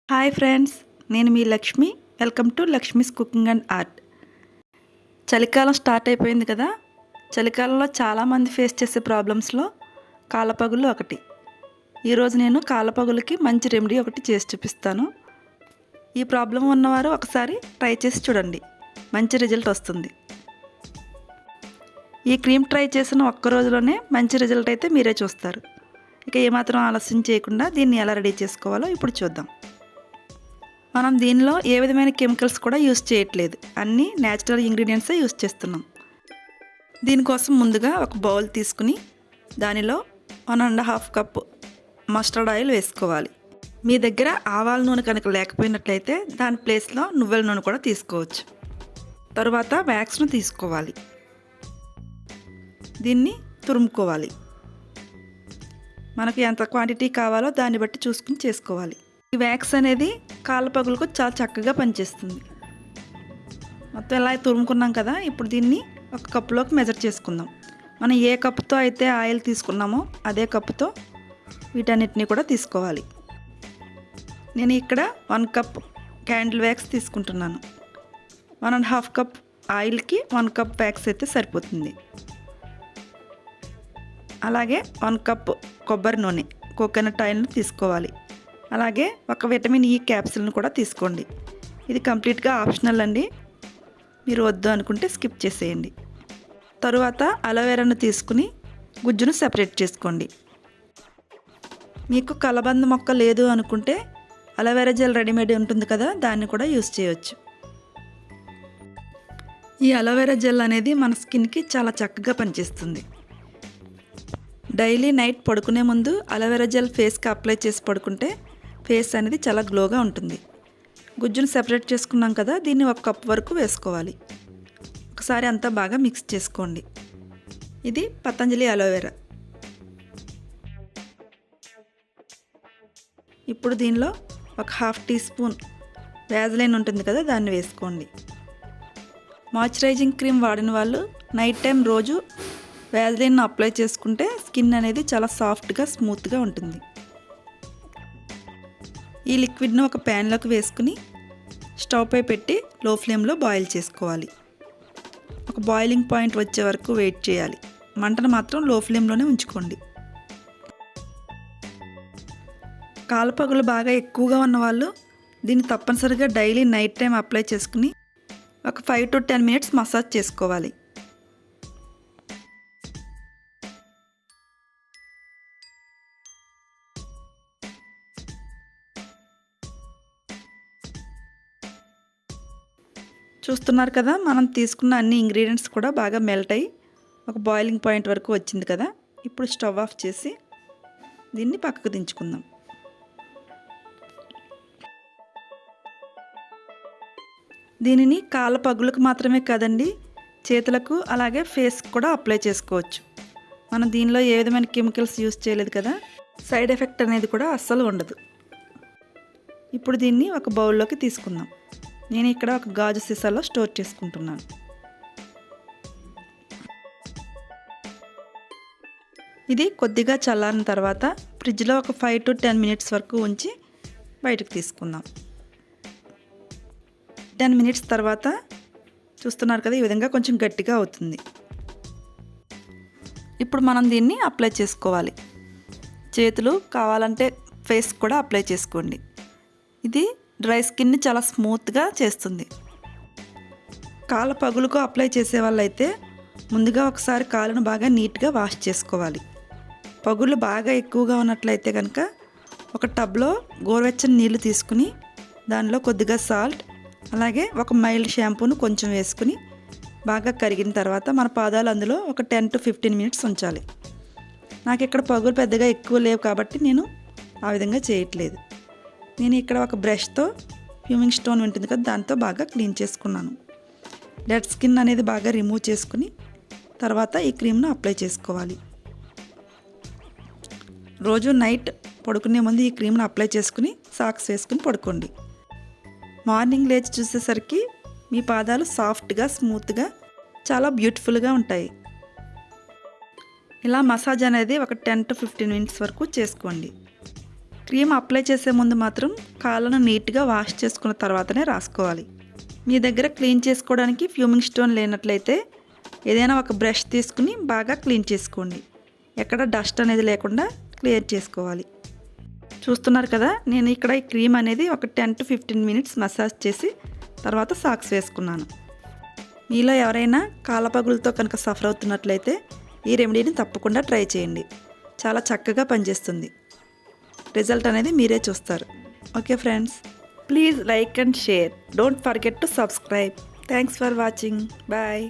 Hi friends, నేను మీ Lakshmi. Welcome to Lakshmi's cooking and art. చలికాలం స్టార్ట్ అయిపోయింది కదా. చలికాలంలో చాలామంది ఫేస్ చేసే ప్రాబ్లమ్స్లో కాళ్ళపగులు ఒకటి. ఈరోజు నేను కాళ్ళపగులకి మంచి రెమెడీ ఒకటి చేసి చూపిస్తాను. ఈ ప్రాబ్లం ఉన్నవారు ఒకసారి ట్రై చేసి చూడండి, మంచి రిజల్ట్ వస్తుంది. ఈ క్రీమ్ ట్రై చేసిన ఒక్క రోజులోనే మంచి రిజల్ట్ అయితే మీరే చూస్తారు. ఇక ఏమాత్రం ఆలస్యం చేయకుండా దీన్ని ఎలా రెడీ చేసుకోవాలో ఇప్పుడు చూద్దాం. మనం దీనిలో ఏ విధమైన కెమికల్స్ కూడా యూస్ చేయట్లేదు, అన్నీ న్యాచురల్ ఇంగ్రీడియంట్సే యూస్ చేస్తున్నాం. దీనికోసం ముందుగా ఒక బౌల్ తీసుకుని దానిలో 1.5 కప్ మస్టర్డ్ ఆయిల్ వేసుకోవాలి. మీ దగ్గర ఆవాల నూనె కనుక లేకపోయినట్లయితే దాని ప్లేస్లో నువ్వుల నూనె కూడా తీసుకోవచ్చు. తరువాత వ్యాక్స్ను తీసుకోవాలి, దీన్ని తురుముకోవాలి. మనకి ఎంత క్వాంటిటీ కావాలో దాన్ని బట్టి చూసుకుని చేసుకోవాలి. ఈ వ్యాక్స్ అనేది కాళ్ళపగులకు చాలా చక్కగా పనిచేస్తుంది. మొత్తం ఇలా తురుముకున్నాం కదా. ఇప్పుడు దీన్ని ఒక కప్పులోకి మెజర్ చేసుకుందాం. మనం ఏ కప్పుతో అయితే ఆయిల్ తీసుకున్నామో అదే కప్పుతో వీటన్నిటిని కూడా తీసుకోవాలి. నేను ఇక్కడ 1 కప్ క్యాండిల్ వ్యాక్స్ తీసుకుంటున్నాను. 1.5 కప్ ఆయిల్కి 1 కప్ వ్యాక్స్ అయితే సరిపోతుంది. అలాగే 1 కప్ కొబ్బరి నూనె, కోకోనట్ ఆయిల్ని తీసుకోవాలి. అలాగే ఒక విటమిన్ ఈ క్యాప్సూల్ని కూడా తీసుకోండి. ఇది కంప్లీట్గా ఆప్షనల్ అండి, మీరు వద్దు అనుకుంటే స్కిప్ చేసేయండి. తరువాత అలోవెరాను తీసుకుని గుజ్జును సెపరేట్ చేసుకోండి. మీకు కలబంద మొక్క లేదు అనుకుంటే అలోవెరా జెల్ రెడీమేడ్ ఉంటుంది కదా, దాన్ని కూడా యూస్ చేయవచ్చు. ఈ అలోవెరా జెల్ అనేది మన స్కిన్కి చాలా చక్కగా పనిచేస్తుంది. డైలీ నైట్ పడుకునే ముందు అలోవెరా జెల్ ఫేస్కి అప్లై చేసి పడుకుంటే ఫేస్ అనేది చాలా గ్లోగా ఉంటుంది. గుజ్జును సెపరేట్ చేసుకున్నాం కదా, దీన్ని 1 కప్ వరకు వేసుకోవాలి. ఒకసారి అంతా బాగా మిక్స్ చేసుకోండి. ఇది పతంజలి అలోవెరా. ఇప్పుడు దీనిలో ఒక 1/2 టీ స్పూన్ వ్యాజ్లైన్ ఉంటుంది కదా, దాన్ని వేసుకోండి. మాయిశ్చరైజింగ్ క్రీమ్ వాడిన వాళ్ళు నైట్ టైం రోజు వ్యాజ్లైన్ అప్లై చేసుకుంటే స్కిన్ అనేది చాలా సాఫ్ట్గా స్మూత్గా ఉంటుంది. ఈ లిక్విడ్ను ఒక ప్యాన్లోకి వేసుకుని స్టవ్ పై పెట్టి లో ఫ్లేమ్లో బాయిల్ చేసుకోవాలి. ఒక బాయిలింగ్ పాయింట్ వచ్చే వరకు వెయిట్ చేయాలి. మంటను మాత్రం లో ఫ్లేమ్లోనే ఉంచుకోండి. కాళ్ళపగులు బాగా ఎక్కువగా ఉన్నవాళ్ళు దీన్ని తప్పనిసరిగా డైలీ నైట్ టైం అప్లై చేసుకుని ఒక 5 to 10 minutes మసాజ్ చేసుకోవాలి. చూస్తున్నారు కదా, మనం తీసుకున్న అన్ని ఇంగ్రీడియంట్స్ కూడా బాగా మెల్ట్ అయ్యి ఒక బాయిలింగ్ పాయింట్ వరకు వచ్చింది కదా. ఇప్పుడు స్టవ్ ఆఫ్ చేసి దీన్ని పక్కకు దించుకుందాం. దీనిని కాళ్ళ పగులకు మాత్రమే కాదండి, చేతులకు అలాగే ఫేస్కి కూడా అప్లై చేసుకోవచ్చు. మనం దీనిలో ఏ విధమైన కెమికల్స్ యూస్ చేయలేదు కదా, సైడ్ ఎఫెక్ట్ అనేది కూడా అస్సలు ఉండదు. ఇప్పుడు దీన్ని ఒక బౌల్లోకి తీసుకుందాం. నేను ఇక్కడ ఒక గాజు సీసాలో స్టోర్ చేసుకుంటున్నాను. ఇది కొద్దిగా చల్లారిన తర్వాత ఫ్రిడ్జ్లో ఒక 5 to 10 minutes వరకు ఉంచి బయటకు తీసుకుందాం. 10 minutes తర్వాత చూస్తున్నారు కదా, ఈ విధంగా కొంచెం గట్టిగా అవుతుంది. ఇప్పుడు మనం దీన్ని అప్లై చేసుకోవాలి. చేతులు కావాలంటే ఫేస్ కూడా అప్లై చేసుకోండి. ఇది డ్రై స్కిన్ని చాలా స్మూత్గా చేస్తుంది. కాళ్ళ పగులకు అప్లై చేసే వాళ్ళైతే ముందుగా ఒకసారి కాళ్ళను బాగా నీట్గా వాష్ చేసుకోవాలి. పగుళ్ళు బాగా ఎక్కువగా ఉన్నట్లయితే కనుక ఒక టబ్లో గోరువెచ్చని నీళ్లు తీసుకుని దానిలో కొద్దిగా సాల్ట్ అలాగే ఒక మైల్డ్ షాంపూను కొంచెం వేసుకుని బాగా కరిగిన తర్వాత మన పాదాలు అందులో ఒక 10 to 15 minutes ఉంచాలి. నాకు ఇక్కడ పగులు పెద్దగా ఎక్కువ లేవు కాబట్టి నేను ఆ విధంగా చేయట్లేదు. నేను ఇక్కడ ఒక బ్రష్తో హ్యూమింగ్ స్టోన్ ఉంటుంది కదా, దాంతో బాగా క్లీన్ చేసుకున్నాను. డెడ్ స్కిన్ అనేది బాగా రిమూవ్ చేసుకుని తర్వాత ఈ క్రీమ్ను అప్లై చేసుకోవాలి. రోజు నైట్ పడుకునే ముందు ఈ క్రీమ్ను అప్లై చేసుకుని సాక్స్ వేసుకుని పడుకోండి. మార్నింగ్ లేచి చూసేసరికి మీ పాదాలు సాఫ్ట్గా స్మూత్గా చాలా బ్యూటిఫుల్గా ఉంటాయి. ఇలా మసాజ్ అనేది ఒక 10 to 15 minutes వరకు చేసుకోండి. క్రీమ్ అప్లై చేసే ముందు మాత్రం కాళ్ళను నీట్గా వాష్ చేసుకున్న తర్వాతనే రాసుకోవాలి. మీ దగ్గర క్లీన్ చేసుకోవడానికి ఫ్యూమింగ్ స్టోన్ లేనట్లయితే ఏదైనా ఒక బ్రష్ తీసుకుని బాగా క్లీన్ చేసుకోండి. ఎక్కడ డస్ట్ అనేది లేకుండా క్లియర్ చేసుకోవాలి. చూస్తున్నారు కదా, నేను ఇక్కడ ఈ క్రీమ్ అనేది ఒక 10 to 15 minutes మసాజ్ చేసి తర్వాత సాక్స్ వేసుకున్నాను. మీలో ఎవరైనా కాళ్ళపగులతో కనుక సఫర్ అవుతున్నట్లయితే ఈ రెమెడీని తప్పకుండా ట్రై చేయండి. చాలా చక్కగా పనిచేస్తుంది. రిజల్ట్ అనేది మీరే చూస్తారు. Okay friends, please like and share. Don't forget to subscribe. Thanks for watching. Bye.